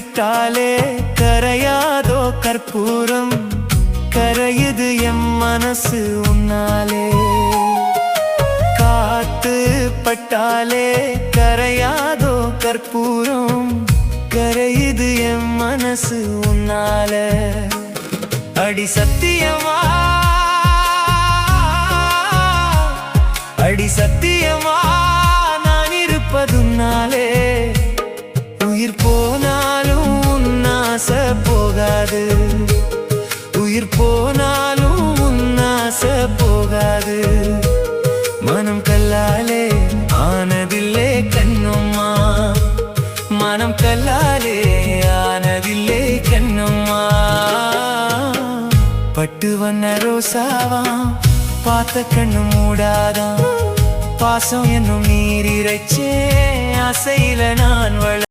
பட்டாலே கரையாதோ கற்பூரம், கரையுது எம் மனசு உன்னாலே. காத்து பட்டாலே கரையாதோ கற்பூரம், கரையுது எம் மனசு உன்னால. அடி சத்தியமா, அடி சத்தியமா நான் இருப்பதுன்னாலே. உயிர் போனாலும் உன்னாச போகாது, உயிர் போனாலும் உன்னாச போகாது. மனம் கல்லாலே ஆனதில்லே கண்ணம்மா, மனம் கல்லாலே ஆனதில்லே கண்ணம்மா. பட்டு வண்ண ரோசாவா பார்த்த கண்ணு மூடாதான், பாசம் என்னும் நீரிரைச்சே ஆசையில நான்